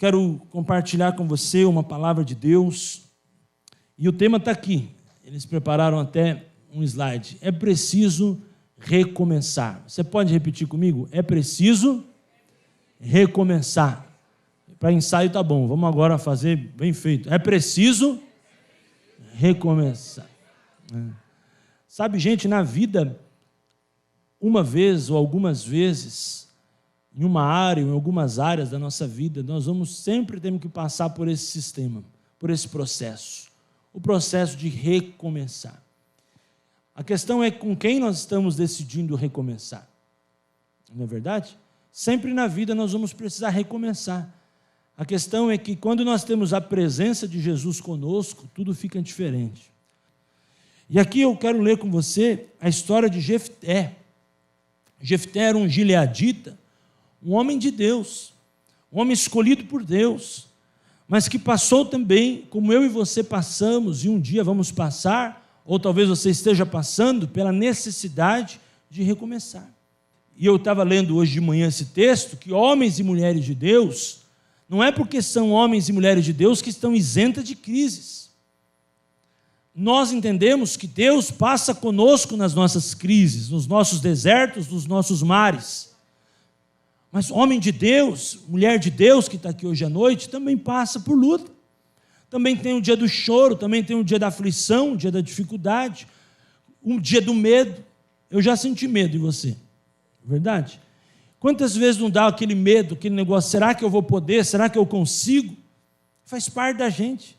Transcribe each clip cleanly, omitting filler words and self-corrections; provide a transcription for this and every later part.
quero compartilhar com você uma palavra de Deus, e o tema está aqui. Eles prepararam até um slide. É preciso recomeçar. Você pode repetir comigo? É preciso recomeçar. Para ensaio tá bom, vamos agora fazer bem feito. É preciso recomeçar. Sabe, gente, na vida, uma vez ou algumas vezes, em uma área ou em algumas áreas da nossa vida, nós sempre temos que passar por esse sistema, por esse processo, o processo de recomeçar. A questão é com quem nós estamos decidindo recomeçar. Não é verdade? Sempre na vida nós vamos precisar recomeçar. A questão é que quando nós temos a presença de Jesus conosco, tudo fica diferente. E aqui eu quero ler com você a história de Jefté. Jefté era um gileadita, um homem de Deus, um homem escolhido por Deus, mas que passou também, como eu e você passamos, e um dia vamos passar, ou talvez você esteja passando, pela necessidade de recomeçar. E eu estava lendo hoje de manhã esse texto, que homens e mulheres de Deus, não é porque são homens e mulheres de Deus que estão isentas de crises. Nós entendemos que Deus passa conosco nas nossas crises, nos nossos desertos, nos nossos mares. Mas homem de Deus, mulher de Deus que está aqui hoje à noite, também passa por luta. Também tem o dia do choro, também tem o dia da aflição, o dia da dificuldade, um dia do medo. Eu já senti medo em você, verdade? Quantas vezes não dá aquele medo, aquele negócio, será que eu vou poder, será que eu consigo? Faz parte da gente.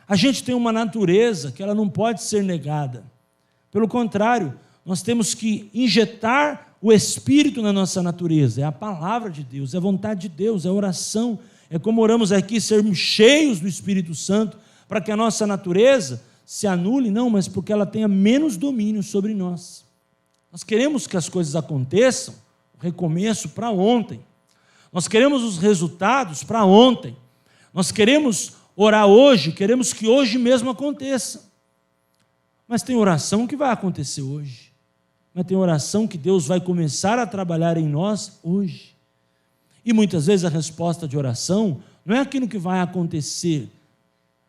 A gente tem uma natureza que ela não pode ser negada. Pelo contrário, nós temos que injetar o Espírito na nossa natureza. É a palavra de Deus, é a vontade de Deus, é a oração. É como oramos aqui, sermos cheios do Espírito Santo, para que a nossa natureza se anule, não, mas porque ela tenha menos domínio sobre nós. Nós queremos que as coisas aconteçam, o recomeço para ontem. Nós queremos os resultados para ontem. Nós queremos orar hoje, queremos que hoje mesmo aconteça. Mas tem oração que vai acontecer hoje. Mas tem oração que Deus vai começar a trabalhar em nós hoje. E muitas vezes a resposta de oração não é aquilo que vai acontecer,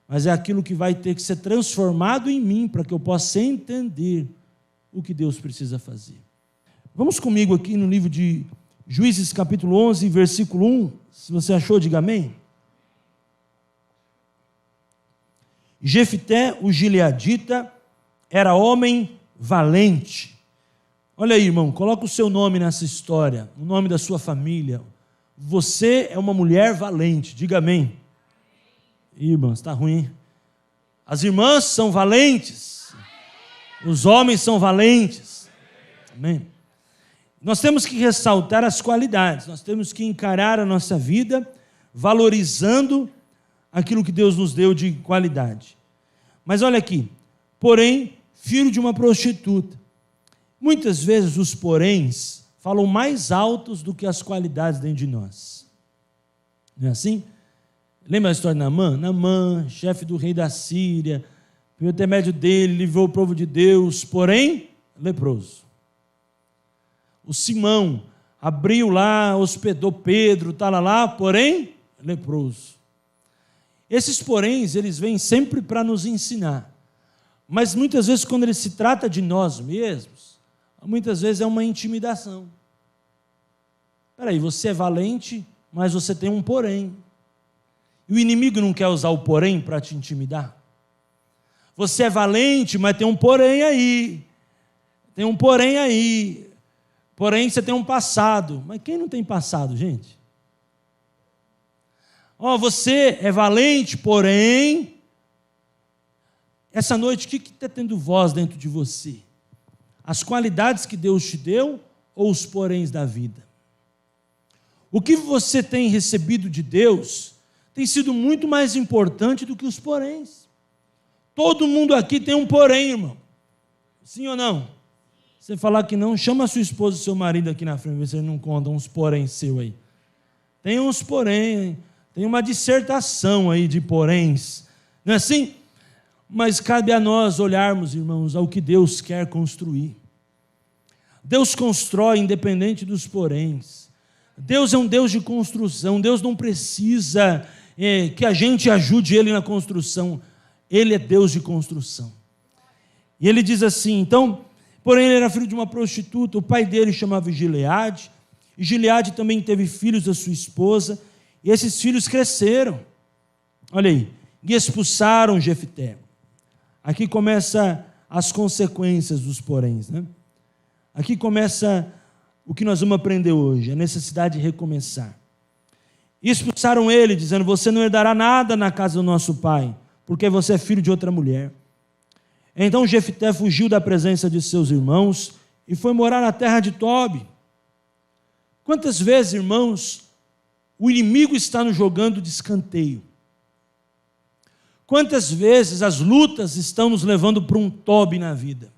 mas é aquilo que vai ter que ser transformado em mim para que eu possa entender o que Deus precisa fazer. Vamos comigo aqui no livro de Juízes capítulo 11, versículo 1. Se você achou, diga amém. Jefté, o gileadita, era homem valente. Olha aí, irmão, coloca o seu nome nessa história, o nome da sua família. Você é uma mulher valente, diga amém. Irmãs, está ruim, hein? As irmãs são valentes, os homens são valentes. Amém. Nós temos que ressaltar as qualidades, nós temos que encarar a nossa vida valorizando aquilo que Deus nos deu de qualidade. Mas olha aqui, porém, filho de uma prostituta. Muitas vezes os poréns falam mais altos do que as qualidades dentro de nós. Não é assim? Lembra a história de Naamã? Naamã, chefe do rei da Síria, pelo intermédio dele, livrou o povo de Deus, porém, leproso. O Simão abriu lá, hospedou Pedro, lá, porém, leproso. Esses poréns, eles vêm sempre para nos ensinar. Mas muitas vezes, quando ele se trata de nós mesmos, muitas vezes é uma intimidação. Espera aí, você é valente, mas você tem um porém. E o inimigo não quer usar o porém para te intimidar? Você é valente, mas tem um porém aí. Tem um porém aí. Porém, você tem um passado. Mas quem não tem passado, gente? Você é valente, porém, essa noite, o que está tendo voz dentro de você? As qualidades que Deus te deu ou os poréns da vida? O que você tem recebido de Deus tem sido muito mais importante do que os poréns. Todo mundo aqui tem um porém, irmão. Sim ou não? Você falar que não, chama a sua esposa e seu marido aqui na frente, ver se ele não conta uns porém seu aí. Tem uns porém, hein? Tem uma dissertação aí de poréns, não é assim? Mas cabe a nós olharmos, irmãos, ao que Deus quer construir. Deus constrói independente dos poréns. Deus é um Deus de construção. Deus não precisa que a gente ajude Ele na construção. Ele é Deus de construção. E ele diz assim, então, porém ele era filho de uma prostituta, o pai dele chamava Gileade, e Gileade também teve filhos da sua esposa, e esses filhos cresceram, olha aí, e expulsaram Jefté. Aqui começa as consequências dos poréns, né? Aqui começa o que nós vamos aprender hoje, a necessidade de recomeçar. E expulsaram ele, dizendo, você não herdará nada na casa do nosso pai, porque você é filho de outra mulher. Então Jefté fugiu da presença de seus irmãos e foi morar na terra de Tobi. Quantas vezes, irmãos, o inimigo está nos jogando de escanteio? Quantas vezes as lutas estão nos levando para um Tobi na vida?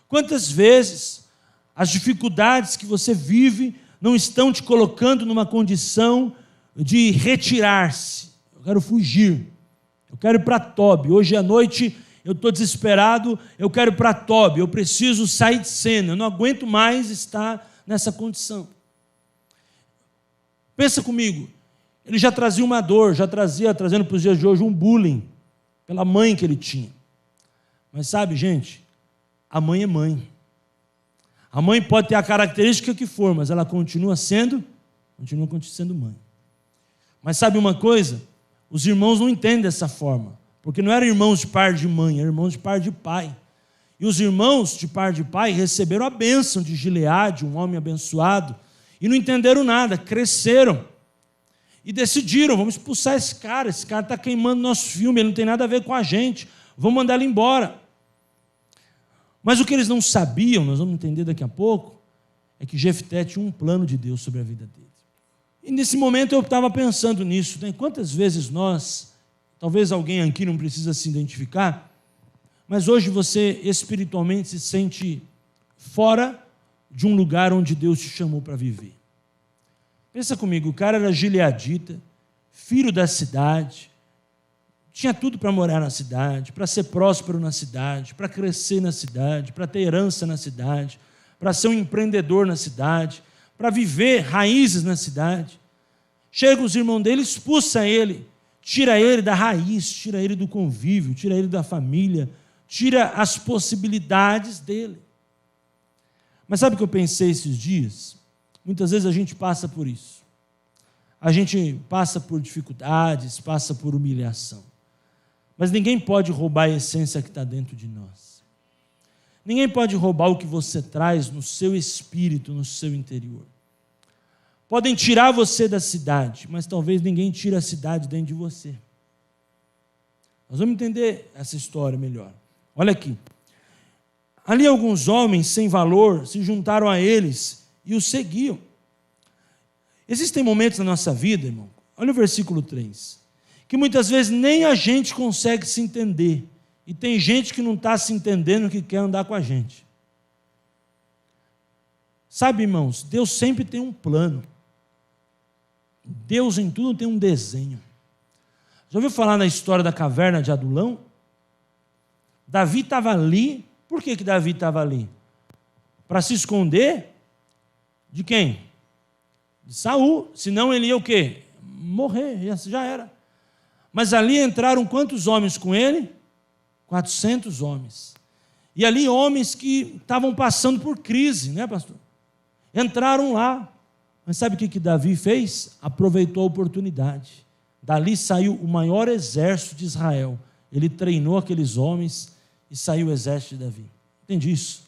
Quantas vezes as dificuldades que você vive não estão te colocando numa condição de retirar-se? Eu quero fugir, eu quero ir para Tobi. Hoje à noite eu estou desesperado, eu quero ir para Tobi, eu preciso sair de cena, eu não aguento mais estar nessa condição. Pensa comigo, ele já trazia uma dor, trazendo para os dias de hoje um bullying, pela mãe que ele tinha. Mas sabe, gente, a mãe é mãe. A mãe pode ter a característica que for, mas ela continua sendo mãe. Mas sabe uma coisa? Os irmãos não entendem dessa forma. Porque não eram irmãos de par de mãe, eram irmãos de par de pai. E os irmãos de par de pai receberam a bênção de Gileade, um homem abençoado, e não entenderam nada, cresceram. E decidiram, vamos expulsar esse cara está queimando nosso filme, ele não tem nada a ver com a gente, vamos mandar ele embora. Mas o que eles não sabiam, nós vamos entender daqui a pouco, é que Jefté tinha um plano de Deus sobre a vida dele. E nesse momento eu estava pensando nisso, né? Quantas vezes nós... Talvez alguém aqui não precisa se identificar, mas hoje você espiritualmente se sente fora de um lugar onde Deus te chamou para viver. Pensa comigo, o cara era gileadita, filho da cidade, tinha tudo para morar na cidade, para ser próspero na cidade, para crescer na cidade, para ter herança na cidade, para ser um empreendedor na cidade, para viver raízes na cidade. Chega os irmãos dele, expulsa ele, tira ele da raiz, tira ele do convívio, tira ele da família, tira as possibilidades dele. Mas sabe o que eu pensei esses dias? Muitas vezes a gente passa por isso. A gente passa por dificuldades, passa por humilhação. Mas ninguém pode roubar a essência que está dentro de nós. Ninguém pode roubar o que você traz no seu espírito, no seu interior. Podem tirar você da cidade, mas talvez ninguém tire a cidade dentro de você. Nós vamos entender essa história melhor. Olha aqui. Ali alguns homens sem valor se juntaram a eles e os seguiam. Existem momentos na nossa vida, irmão, olha o versículo 3, que muitas vezes nem a gente consegue se entender. E tem gente que não está se entendendo que quer andar com a gente. Sabe, irmãos, Deus sempre tem um plano. Deus em tudo tem um desenho. Já ouviu falar na história da caverna de Adulão? Davi estava ali. Por que Davi estava ali? Para se esconder de quem? De Saul. Senão ele ia o quê? Morrer, já era. Mas ali entraram quantos homens com ele? 400 homens. E ali homens que estavam passando por crise, né, pastor? Entraram lá. Mas sabe o que Davi fez? Aproveitou a oportunidade. Dali saiu o maior exército de Israel. Ele treinou aqueles homens e saiu o exército de Davi. Entende isso?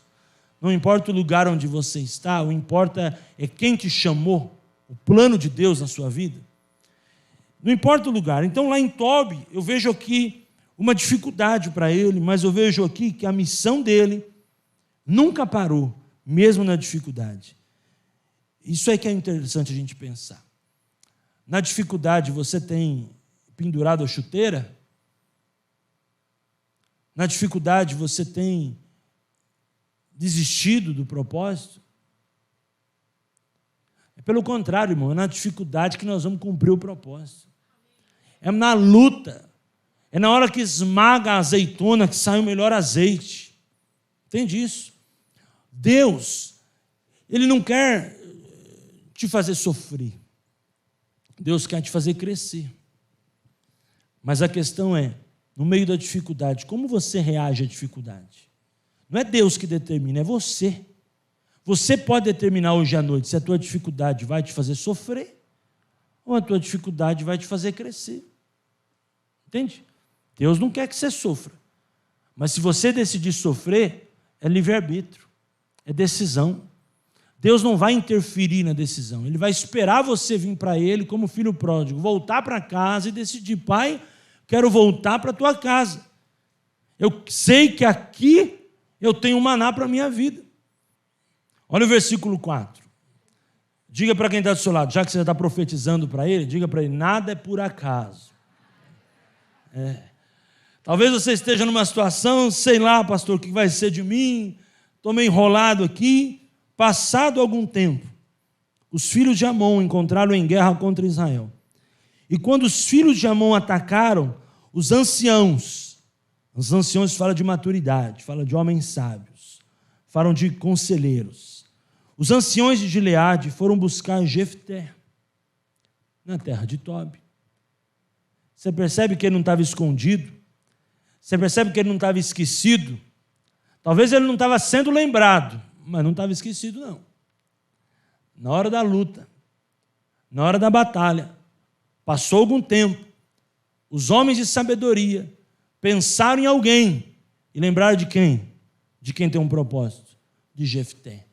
Não importa o lugar onde você está, o que importa é quem te chamou, o plano de Deus na sua vida. Não importa o lugar. Então lá em Tobi, eu vejo aqui uma dificuldade para ele, mas eu vejo aqui que a missão dele nunca parou, mesmo na dificuldade. Isso é que é interessante a gente pensar. Na dificuldade você tem pendurado a chuteira? Na dificuldade você tem desistido do propósito? É pelo contrário, irmão, é na dificuldade que nós vamos cumprir o propósito. É na luta. É na hora que esmaga a azeitona que sai o melhor azeite. Entende isso? Deus, Ele não quer te fazer sofrer. Deus quer te fazer crescer. Mas a questão é, no meio da dificuldade, como você reage à dificuldade? Não é Deus que determina, é você. Você pode determinar hoje à noite se a tua dificuldade vai te fazer sofrer ou a tua dificuldade vai te fazer crescer. Entende? Deus não quer que você sofra. Mas se você decidir sofrer, é livre-arbítrio, é decisão. Deus não vai interferir na decisão. Ele vai esperar você vir para Ele como filho pródigo, voltar para casa e decidir, pai, quero voltar para a tua casa. Eu sei que aqui eu tenho maná para a minha vida. Olha o versículo 4. Diga para quem está do seu lado, já que você está profetizando para ele, diga para ele, nada é por acaso. Talvez você esteja numa situação, sei lá, pastor, o que vai ser de mim? Estou meio enrolado aqui. Passado algum tempo, os filhos de Amon encontraram em guerra contra Israel. E quando os filhos de Amon atacaram, os anciãos falam de maturidade, falam de homens sábios, falam de conselheiros. Os anciões de Gileade foram buscar Jefté na terra de Tobi. Você percebe que ele não estava escondido? Você percebe que ele não estava esquecido? Talvez ele não estava sendo lembrado, mas não estava esquecido, não. Na hora da luta, na hora da batalha, passou algum tempo, os homens de sabedoria pensaram em alguém e lembraram de quem? De quem tem um propósito, de Jefté.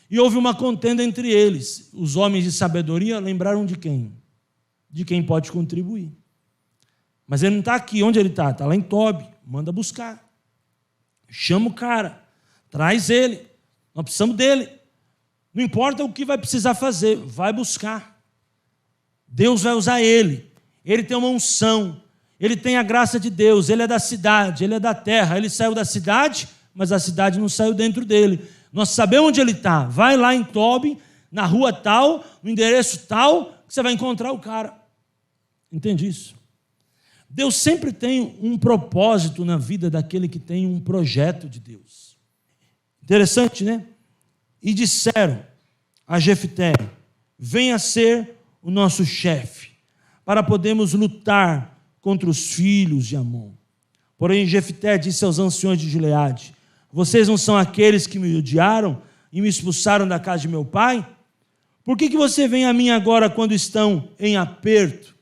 E houve uma contenda entre eles. Os homens de sabedoria lembraram de quem? De quem pode contribuir. Mas ele não está aqui. Onde ele está? Está lá em Tobi. Manda buscar. Chama o cara. Traz ele. Nós precisamos dele. Não importa o que vai precisar fazer. Vai buscar. Deus vai usar ele. Ele tem uma unção. Ele tem a graça de Deus. Ele é da cidade. Ele é da terra. Ele saiu da cidade, mas a cidade não saiu dentro dele. Nós sabemos onde ele está. Vai lá em Tobi, na rua tal, no endereço tal, que você vai encontrar o cara. Entende isso? Deus sempre tem um propósito na vida daquele que tem um projeto de Deus. Interessante, né? E disseram a Jefté, venha ser o nosso chefe, para podermos lutar contra os filhos de Amon. Porém, Jefté disse aos anciões de Gileade, vocês não são aqueles que me odiaram e me expulsaram da casa de meu pai? Por que você vem a mim agora quando estão em aperto?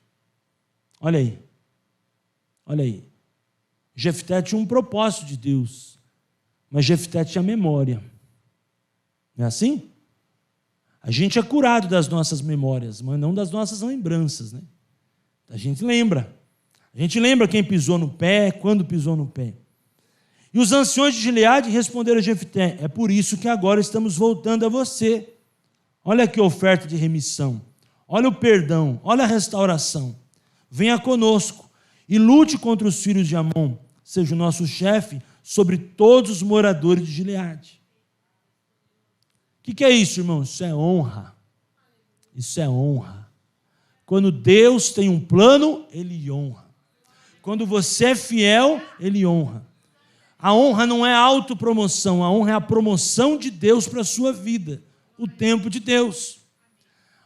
Olha aí. Olha aí. Jefté tinha um propósito de Deus, mas Jefté tinha memória. Não é assim? A gente é curado das nossas memórias, mas não das nossas lembranças, né? A gente lembra. A gente lembra quem pisou no pé, quando pisou no pé. E os anciões de Gileade responderam a Jefté, é por isso que agora estamos voltando a você. Olha que oferta de remissão. Olha o perdão, olha a restauração. Venha conosco e lute contra os filhos de Amon, seja o nosso chefe sobre todos os moradores de Gileade. O que é isso, irmão? Isso é honra. Isso é honra. Quando Deus tem um plano, Ele honra. Quando você é fiel, Ele honra. A honra não é autopromoção, a honra é a promoção de Deus para a sua vida, o tempo de Deus.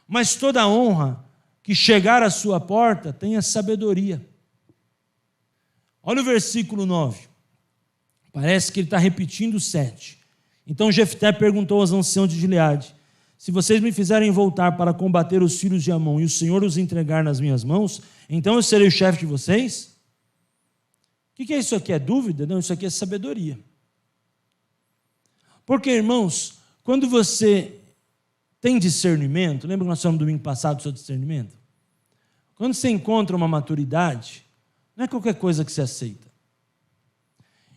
Mas toda honra que chegar à sua porta tenha sabedoria. Olha o versículo 9. Parece que ele está repetindo o 7. Então Jefté perguntou aos anciãos de Gileade, se vocês me fizerem voltar para combater os filhos de Amon e o Senhor os entregar nas minhas mãos, então eu serei o chefe de vocês? O que é isso aqui? É dúvida? Não, isso aqui é sabedoria. Porque, irmãos, quando você tem discernimento, lembra que nós falamos no domingo passado sobre discernimento? Quando você encontra uma maturidade, não é qualquer coisa que você aceita.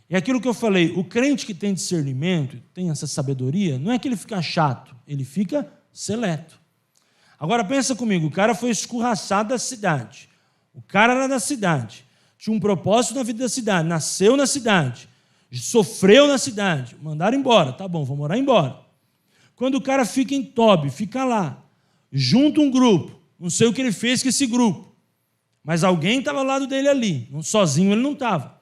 É aquilo que eu falei, o crente que tem discernimento, tem essa sabedoria, não é que ele fica chato, ele fica seleto. Agora pensa comigo, o cara foi escorraçado da cidade, o cara era da cidade, tinha um propósito na vida da cidade, nasceu na cidade, sofreu na cidade, mandaram embora, tá bom, vou morar embora. Quando o cara fica em Tobi, fica lá, junta um grupo, não sei o que ele fez com esse grupo, mas alguém estava ao lado dele ali, sozinho ele não estava.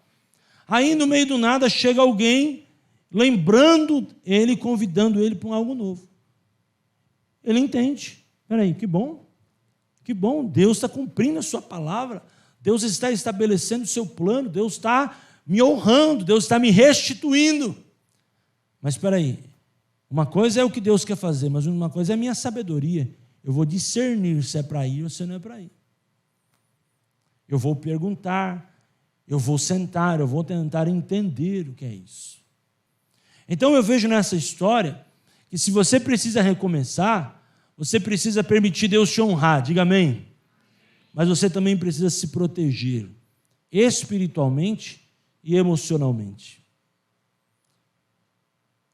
Aí no meio do nada chega alguém lembrando ele, convidando ele para algo novo. ele entende. Espera aí, que bom, Deus está cumprindo a sua palavra, Deus está estabelecendo o seu plano, Deus está me honrando, Deus está me restituindo. Mas espera aí, uma coisa é o que Deus quer fazer, mas uma coisa é a minha sabedoria. Eu vou discernir se é para ir ou se não é para ir. Eu vou perguntar, eu vou sentar, eu vou tentar entender o que é isso. Então eu vejo nessa história que se você precisa recomeçar, você precisa permitir Deus te honrar, diga amém. Mas você também precisa se proteger espiritualmente e emocionalmente.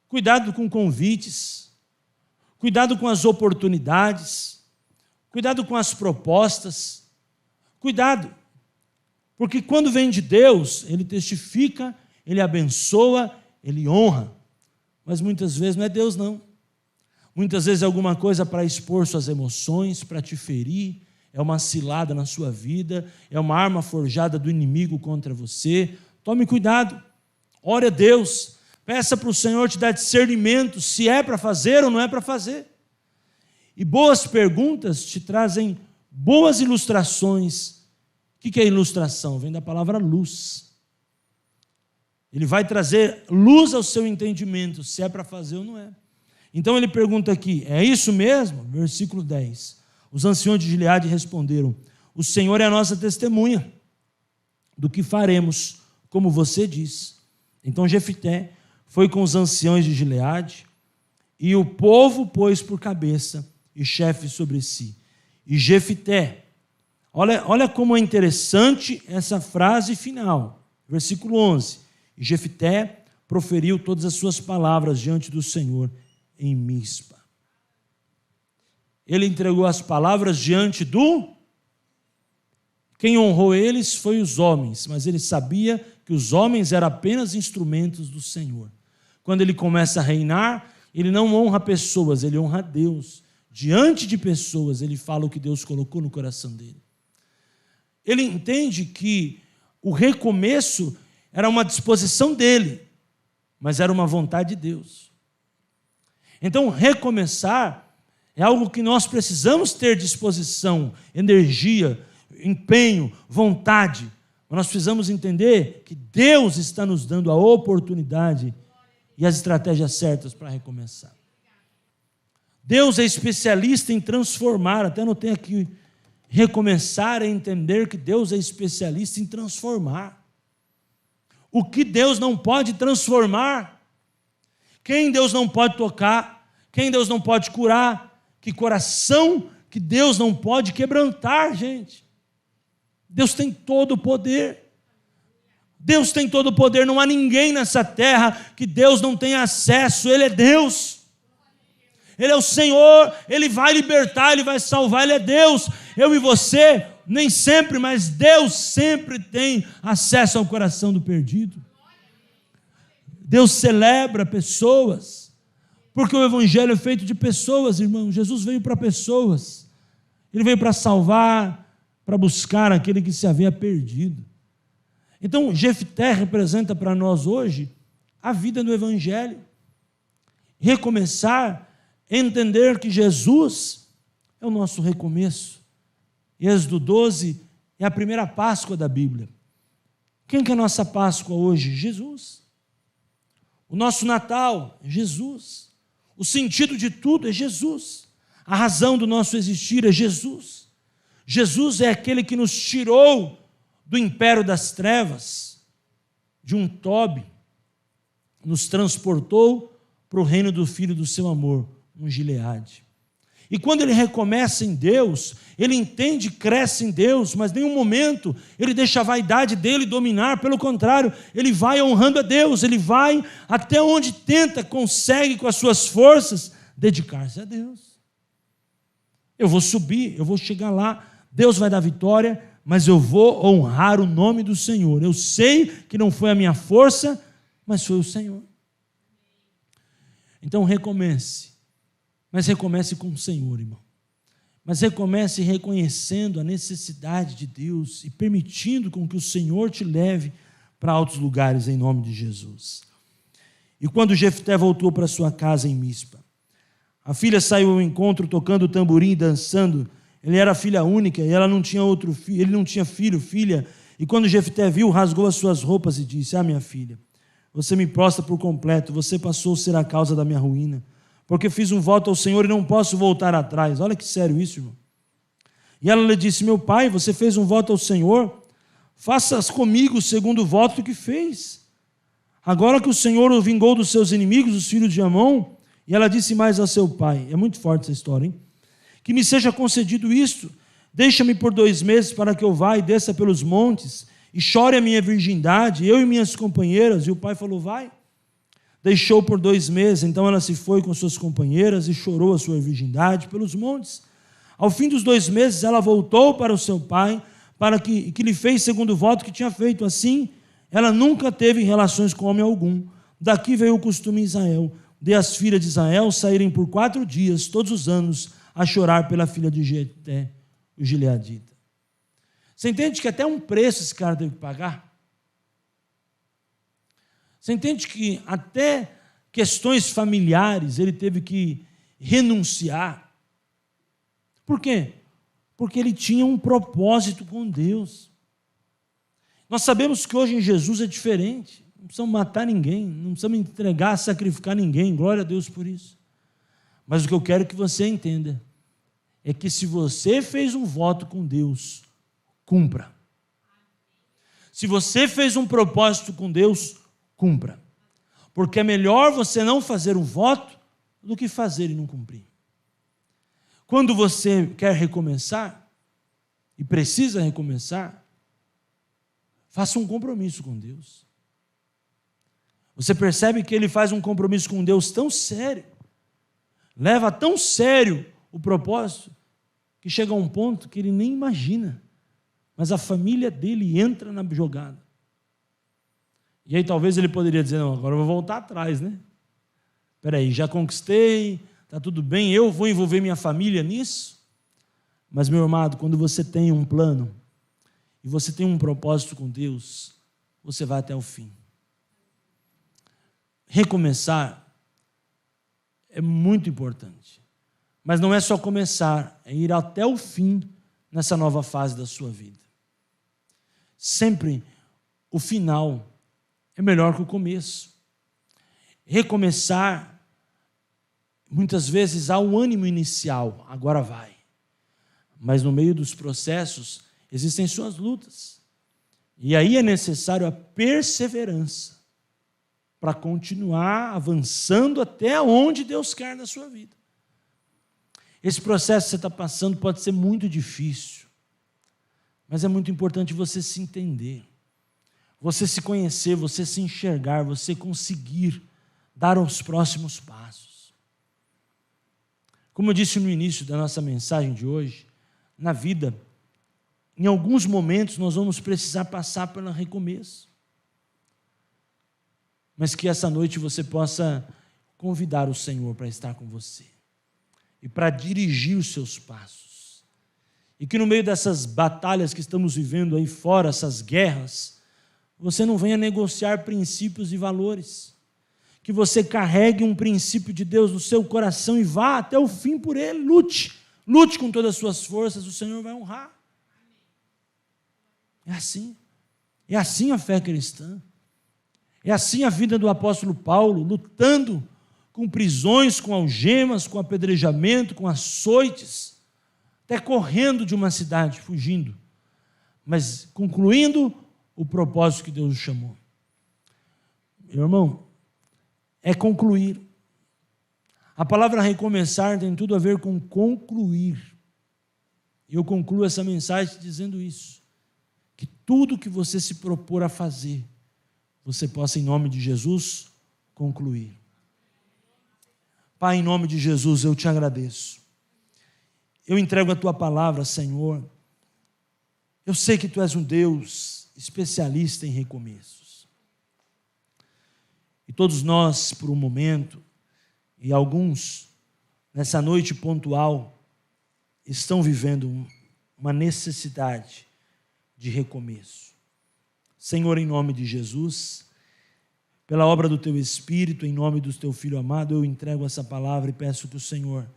Cuidado com convites, cuidado com as oportunidades, cuidado com as propostas, cuidado, porque quando vem de Deus, Ele testifica, Ele abençoa, Ele honra, mas muitas vezes não é Deus não, muitas vezes é alguma coisa para expor suas emoções, para te ferir, é uma cilada na sua vida, é uma arma forjada do inimigo contra você. Tome cuidado, ore a Deus, peça para o Senhor te dar discernimento, se é para fazer ou não é para fazer. E boas perguntas te trazem boas ilustrações. O que é ilustração? Vem da palavra luz. Ele vai trazer luz ao seu entendimento, se é para fazer ou não é. Então ele pergunta aqui, é isso mesmo? Versículo 10. Os anciões de Gileade responderam, o Senhor é a nossa testemunha do que faremos, como você diz. Então Jefté foi com os anciões de Gileade, e o povo pôs por cabeça e chefe sobre si. E Jefté, olha como é interessante essa frase final, versículo 11. E Jefté proferiu todas as suas palavras diante do Senhor em Mispa. Ele entregou as palavras diante do... Quem honrou eles foi os homens, mas ele sabia que os homens eram apenas instrumentos do Senhor. Quando ele começa a reinar, ele não honra pessoas, ele honra Deus. Diante de pessoas, ele fala o que Deus colocou no coração dele. Ele entende que o recomeço era uma disposição dele, mas era uma vontade de Deus. Então, recomeçar é algo que nós precisamos ter disposição, energia, empenho, vontade. Mas nós precisamos entender que Deus está nos dando a oportunidade e as estratégias certas para recomeçar. Deus é especialista em transformar, até anotei aqui, recomeçar é entender que Deus é especialista em transformar. O que Deus não pode transformar, quem Deus não pode tocar, quem Deus não pode curar, que coração que Deus não pode quebrantar, gente. Deus tem todo o poder. Deus tem todo o poder, não há ninguém nessa terra que Deus não tenha acesso, Ele é Deus. Ele é o Senhor, Ele vai libertar, Ele vai salvar, Ele é Deus. Eu e você, nem sempre, mas Deus sempre tem acesso ao coração do perdido. Deus celebra pessoas, porque o Evangelho é feito de pessoas, irmão. Jesus veio para pessoas, Ele veio para salvar, para buscar aquele que se havia perdido. Então, Jefté representa para nós hoje a vida do Evangelho. Recomeçar, entender que Jesus é o nosso recomeço. Êxodo 12 é a primeira Páscoa da Bíblia. Quem que é a nossa Páscoa hoje? Jesus. O nosso Natal é Jesus. O sentido de tudo é Jesus. A razão do nosso existir é Jesus. Jesus é aquele que nos tirou do império das trevas, de um Tobi, nos transportou para o reino do Filho do seu amor, um Gileade. E quando ele recomeça em Deus, ele entende, cresce em Deus, mas em nenhum momento ele deixa a vaidade dele dominar, pelo contrário, ele vai honrando a Deus, ele vai até onde tenta, consegue com as suas forças, dedicar-se a Deus. Eu vou subir, eu vou chegar lá, Deus vai dar vitória, mas eu vou honrar o nome do Senhor. Eu sei que não foi a minha força, mas foi o Senhor. Então recomece, mas recomece com o Senhor, irmão. Mas recomece reconhecendo a necessidade de Deus e permitindo com que o Senhor te leve para altos lugares em nome de Jesus. E quando Jefté voltou para sua casa em Mispa, A filha saiu ao encontro tocando tamborim e dançando. Ele era filha única e ela não tinha outro filho, ele não tinha filho, filha. E quando Jefté viu, rasgou as suas roupas e disse: minha filha, você me prostra por completo, você passou a ser a causa da minha ruína, porque fiz um voto ao Senhor e não posso voltar atrás. Olha que sério isso, irmão. E ela lhe disse: meu pai, você fez um voto ao Senhor, faças comigo segundo o voto que fez. Agora que o Senhor o vingou dos seus inimigos, os filhos de Amon. E ela disse mais ao seu pai, é muito forte essa história, hein? Que me seja concedido isto, deixa-me por 2 meses para que eu vá e desça pelos montes, e chore a minha virgindade, eu e minhas companheiras. E o pai falou: vai. Deixou por 2 meses, então ela se foi com suas companheiras e chorou a sua virgindade pelos montes. Ao fim dos 2 meses, ela voltou para o seu pai, para que lhe fez segundo o voto que tinha feito. Assim, ela nunca teve relações com homem algum. Daqui veio o costume em Israel, de as filhas de Israel saírem por 4 dias, todos os anos, a chorar pela filha de Jefté, o gileadita. Você entende que até um preço esse cara teve que pagar? Você entende que até questões familiares ele teve que renunciar? Por quê? Porque ele tinha um propósito com Deus. Nós sabemos que hoje em Jesus é diferente. Não precisamos matar ninguém, não precisamos entregar, sacrificar ninguém, glória a Deus por isso. Mas o que eu quero que você entenda é que se você fez um voto com Deus, cumpra. Se você fez um propósito com Deus, cumpra. Porque é melhor você não fazer um voto do que fazer e não cumprir. Quando você quer recomeçar, e precisa recomeçar, faça um compromisso com Deus. Você percebe que ele faz um compromisso com Deus tão sério, leva tão sério o propósito, que chega a um ponto que ele nem imagina, mas a família dele entra na jogada. E aí talvez ele poderia dizer: não, agora eu vou voltar atrás, né? Espera aí, já conquistei, está tudo bem, eu vou envolver minha família nisso? Mas, meu amado, quando você tem um plano, e você tem um propósito com Deus, você vai até o fim. Recomeçar é muito importante, mas não é só começar, é ir até o fim nessa nova fase da sua vida. Sempre o final é melhor que o começo. Recomeçar, muitas vezes há um ânimo inicial, agora vai, mas no meio dos processos existem suas lutas, e aí é necessário a perseverança para continuar avançando até onde Deus quer na sua vida. Esse processo que você está passando pode ser muito difícil, mas é muito importante você se entender, você se conhecer, você se enxergar, você conseguir dar os próximos passos. Como eu disse no início da nossa mensagem de hoje, na vida, em alguns momentos nós vamos precisar passar pelo recomeço. Mas que essa noite você possa convidar o Senhor para estar com você e para dirigir os seus passos. E que no meio dessas batalhas que estamos vivendo aí fora, essas guerras, você não venha negociar princípios e valores. Que você carregue um princípio de Deus no seu coração e vá até o fim por ele. Lute com todas as suas forças, o Senhor vai honrar. É assim a fé cristã. É assim a vida do apóstolo Paulo, lutando com prisões, com algemas, com apedrejamento, com açoites, até correndo de uma cidade, fugindo, mas concluindo o propósito que Deus o chamou. Meu irmão, é concluir. A palavra recomeçar tem tudo a ver com concluir. Eu concluo essa mensagem dizendo isso, que tudo que você se propor a fazer, você possa, em nome de Jesus, concluir. Pai, em nome de Jesus, eu te agradeço. Eu entrego a tua palavra, Senhor. Eu sei que tu és um Deus especialista em recomeços. E todos nós, por um momento, e alguns, nessa noite pontual, estão vivendo uma necessidade de recomeço. Senhor, em nome de Jesus, pela obra do teu Espírito, em nome do teu Filho amado, eu entrego essa palavra e peço que o Senhor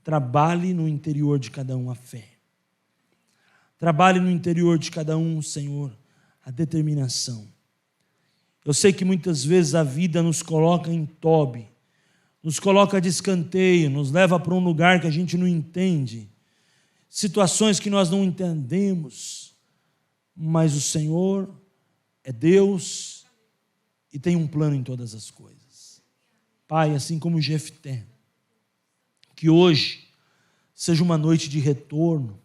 trabalhe no interior de cada um a fé. Trabalhe no interior de cada um, Senhor, a determinação. Eu sei que muitas vezes a vida nos coloca em tobe, nos coloca de escanteio, nos leva para um lugar que a gente não entende, situações que nós não entendemos, mas o Senhor é Deus e tem um plano em todas as coisas. Pai, assim como Jefté, que hoje seja uma noite de retorno,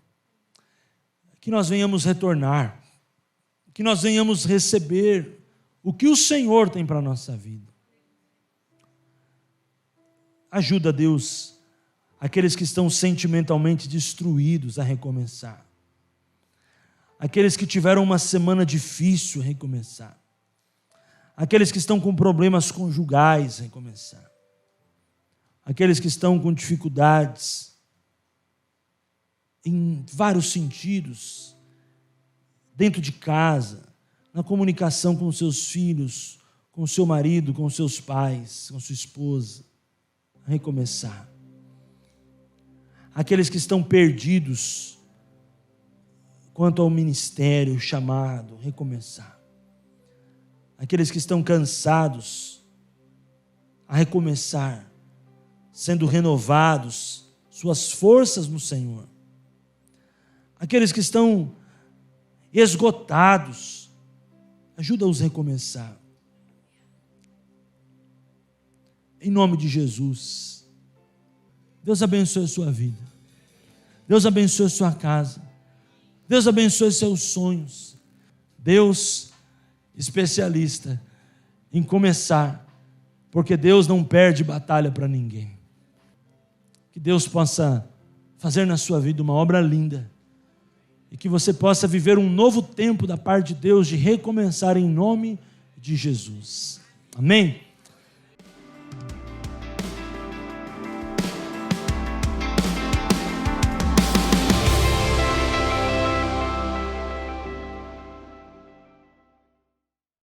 que nós venhamos retornar, que nós venhamos receber o que o Senhor tem para a nossa vida. Ajuda, Deus, aqueles que estão sentimentalmente destruídos a recomeçar. Aqueles que tiveram uma semana difícil a recomeçar. Aqueles que estão com problemas conjugais a recomeçar. Aqueles que estão com dificuldades em vários sentidos, dentro de casa, na comunicação com os seus filhos, com o seu marido, com os seus pais, com a sua esposa, a recomeçar. Aqueles que estão perdidos quanto ao ministério, o chamado, recomeçar. Aqueles que estão cansados, a recomeçar, sendo renovados, suas forças no Senhor. Aqueles que estão esgotados, ajuda-os a recomeçar. Em nome de Jesus. Deus abençoe a sua vida. Deus abençoe a sua casa. Deus abençoe seus sonhos. Deus, especialista em começar, porque Deus não perde batalha para ninguém. Que Deus possa fazer na sua vida uma obra linda e que você possa viver um novo tempo da parte de Deus de recomeçar em nome de Jesus. Amém?